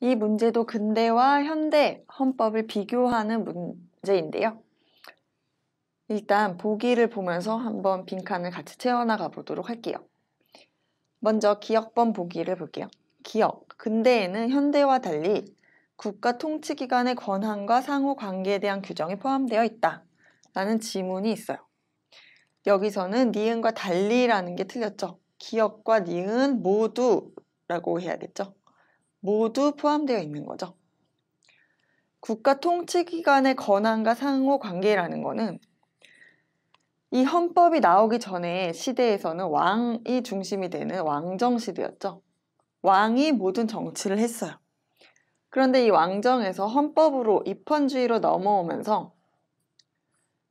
이 문제도 근대와 현대 헌법을 비교하는 문제인데요. 일단 보기를 보면서 한번 빈칸을 같이 채워나가 보도록 할게요. 먼저 기역번 보기를 볼게요. 기역, 근대에는 현대와 달리 국가 통치기관의 권한과 상호관계에 대한 규정이 포함되어 있다 라는 지문이 있어요. 여기서는 니은과 달리라는 게 틀렸죠. 기역과 니은 모두라고 해야겠죠. 모두 포함되어 있는 거죠. 국가 통치기관의 권한과 상호관계라는 거는 이 헌법이 나오기 전에 시대에서는 왕이 중심이 되는 왕정시대였죠. 왕이 모든 정치를 했어요. 그런데 이 왕정에서 헌법으로 입헌주의로 넘어오면서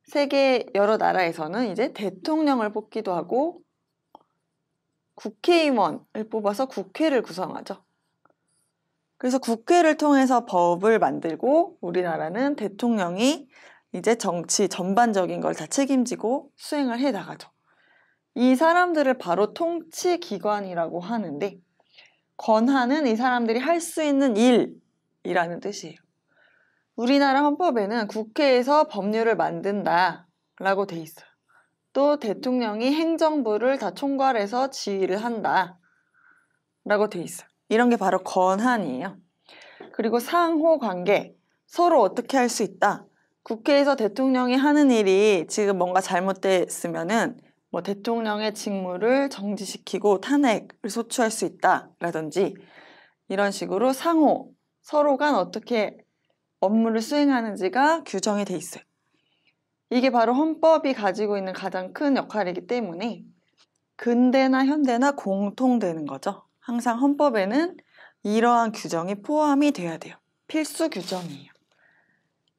세계 여러 나라에서는 이제 대통령을 뽑기도 하고 국회의원을 뽑아서 국회를 구성하죠. 그래서 국회를 통해서 법을 만들고 우리나라는 대통령이 이제 정치 전반적인 걸 다 책임지고 수행을 해 나가죠. 이 사람들을 바로 통치기관이라고 하는데 권한은 이 사람들이 할 수 있는 일이라는 뜻이에요. 우리나라 헌법에는 국회에서 법률을 만든다라고 돼 있어요. 또 대통령이 행정부를 다 총괄해서 지휘를 한다라고 돼 있어요. 이런 게 바로 권한이에요. 그리고 상호관계, 서로 어떻게 할 수 있다. 국회에서 대통령이 하는 일이 지금 뭔가 잘못됐으면은 뭐 대통령의 직무를 정지시키고 탄핵을 소추할 수 있다라든지 이런 식으로 상호, 서로 간 어떻게 업무를 수행하는지가 규정이 돼 있어요. 이게 바로 헌법이 가지고 있는 가장 큰 역할이기 때문에 근대나 현대나 공통되는 거죠. 항상 헌법에는 이러한 규정이 포함이 돼야 돼요. 필수 규정이에요.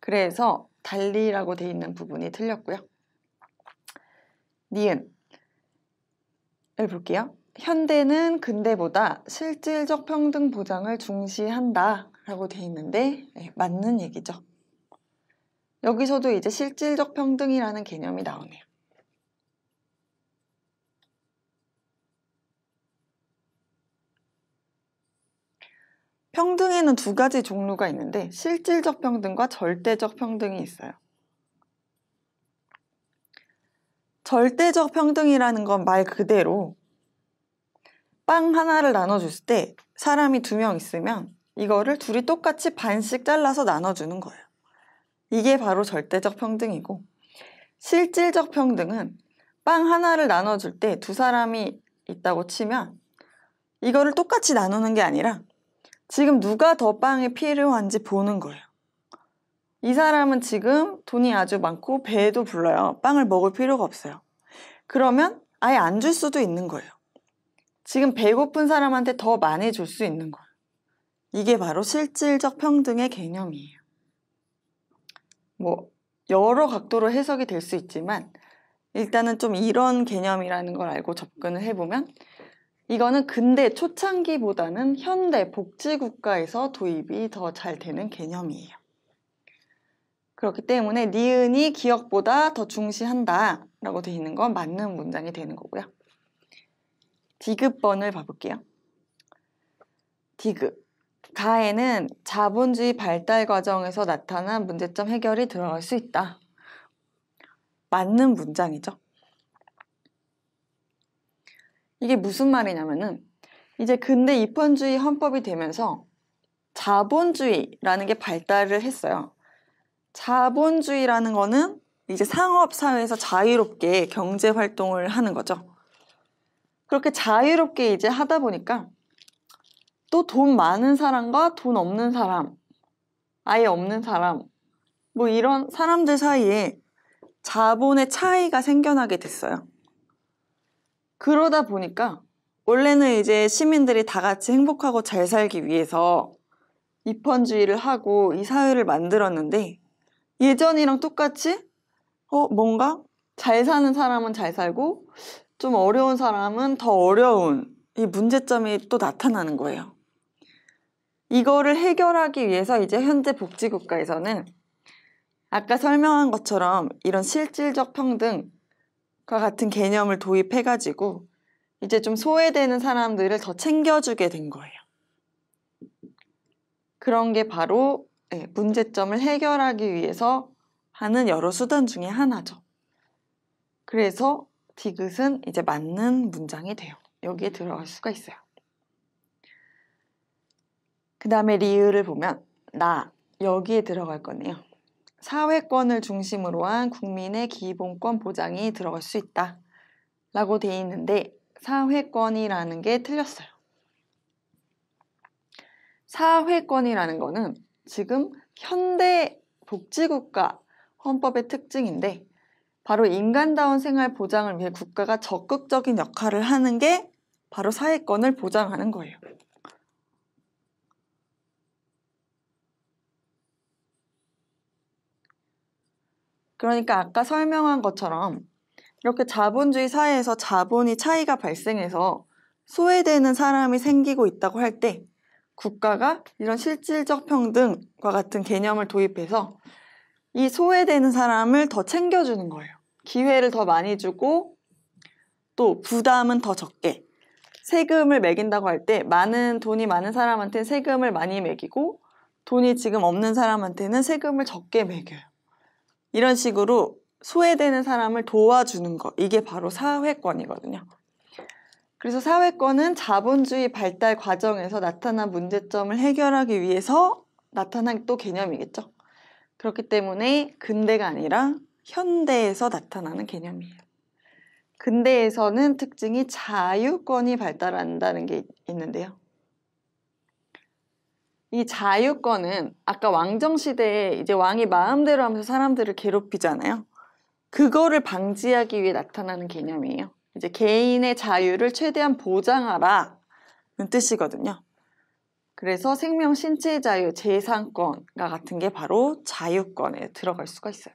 그래서 달리라고 돼 있는 부분이 틀렸고요. 니은을 볼게요. 현대는 근대보다 실질적 평등 보장을 중시한다 라고 돼 있는데 맞는 얘기죠. 여기서도 이제 실질적 평등이라는 개념이 나오네요. 평등에는 두 가지 종류가 있는데 실질적 평등과 절대적 평등이 있어요. 절대적 평등이라는 건 말 그대로 빵 하나를 나눠줬을 때 사람이 2명 있으면 이거를 둘이 똑같이 반씩 잘라서 나눠주는 거예요. 이게 바로 절대적 평등이고 실질적 평등은 빵 하나를 나눠줄 때 2사람이 있다고 치면 이거를 똑같이 나누는 게 아니라 지금 누가 더 빵이 필요한지 보는 거예요. 이 사람은 지금 돈이 아주 많고 배도 불러요. 빵을 먹을 필요가 없어요. 그러면 아예 안 줄 수도 있는 거예요. 지금 배고픈 사람한테 더 많이 줄 수 있는 거예요. 이게 바로 실질적 평등의 개념이에요. 뭐 여러 각도로 해석이 될 수 있지만 일단은 좀 이런 개념이라는 걸 알고 접근을 해보면 이거는 근대 초창기보다는 현대 복지국가에서 도입이 더 잘 되는 개념이에요. 그렇기 때문에 니은이 기역보다 더 중시한다 라고 되어 있는 건 맞는 문장이 되는 거고요. 디귿번을 봐볼게요. 디귿. 가에는 자본주의 발달 과정에서 나타난 문제점 해결이 들어갈 수 있다. 맞는 문장이죠. 이게 무슨 말이냐면은 이제 근대 입헌주의 헌법이 되면서 자본주의라는 게 발달을 했어요. 자본주의라는 거는 이제 상업사회에서 자유롭게 경제 활동을 하는 거죠. 그렇게 자유롭게 이제 하다 보니까 또 돈 많은 사람과 돈 없는 사람, 아예 없는 사람, 뭐 이런 사람들 사이에 자본의 차이가 생겨나게 됐어요. 그러다 보니까 원래는 이제 시민들이 다 같이 행복하고 잘 살기 위해서 입헌주의를 하고 이 사회를 만들었는데 예전이랑 똑같이 뭔가 잘 사는 사람은 잘 살고 좀 어려운 사람은 더 어려운 이 문제점이 또 나타나는 거예요. 이거를 해결하기 위해서 이제 현재 복지국가에서는 아까 설명한 것처럼 이런 실질적 평등과 같은 개념을 도입해가지고 이제 좀 소외되는 사람들을 더 챙겨주게 된 거예요. 그런 게 바로 문제점을 해결하기 위해서 하는 여러 수단 중에 하나죠. 그래서 디귿은 이제 맞는 문장이 돼요. 여기에 들어갈 수가 있어요. 그 다음에 리을을 보면 나, 여기에 들어갈 거네요. 사회권을 중심으로 한 국민의 기본권 보장이 들어갈 수 있다 라고 돼 있는데 사회권이라는 게 틀렸어요. 사회권이라는 거는 지금 현대 복지국가 헌법의 특징인데 바로 인간다운 생활 보장을 위해 국가가 적극적인 역할을 하는 게 바로 사회권을 보장하는 거예요. 그러니까 아까 설명한 것처럼 이렇게 자본주의 사회에서 자본이 차이가 발생해서 소외되는 사람이 생기고 있다고 할 때 국가가 이런 실질적 평등과 같은 개념을 도입해서 이 소외되는 사람을 더 챙겨주는 거예요. 기회를 더 많이 주고 또 부담은 더 적게. 세금을 매긴다고 할 때 돈이 많은 사람한테는 세금을 많이 매기고 돈이 지금 없는 사람한테는 세금을 적게 매겨요. 이런 식으로 소외되는 사람을 도와주는 거, 이게 바로 사회권이거든요. 그래서 사회권은 자본주의 발달 과정에서 나타난 문제점을 해결하기 위해서 나타난 또 개념이겠죠. 그렇기 때문에 근대가 아니라 현대에서 나타나는 개념이에요. 근대에서는 특징이 자유권이 발달한다는 게 있는데요. 이 자유권은 아까 왕정시대에 이제 왕이 마음대로 하면서 사람들을 괴롭히잖아요. 그거를 방지하기 위해 나타나는 개념이에요. 이제 개인의 자유를 최대한 보장하라는 뜻이거든요. 그래서 생명, 신체 자유, 재산권과 같은 게 바로 자유권에 들어갈 수가 있어요.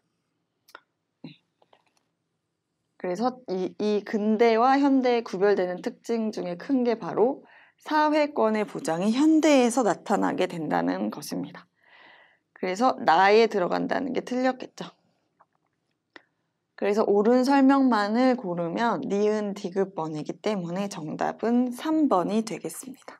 그래서 이 근대와 현대에 구별되는 특징 중에 큰 게 바로 사회권의 보장이 현대에서 나타나게 된다는 것입니다. 그래서 나에 들어간다는 게 틀렸겠죠. 그래서 옳은 설명만을 고르면 니은 디귿번이기 때문에 정답은 3번이 되겠습니다.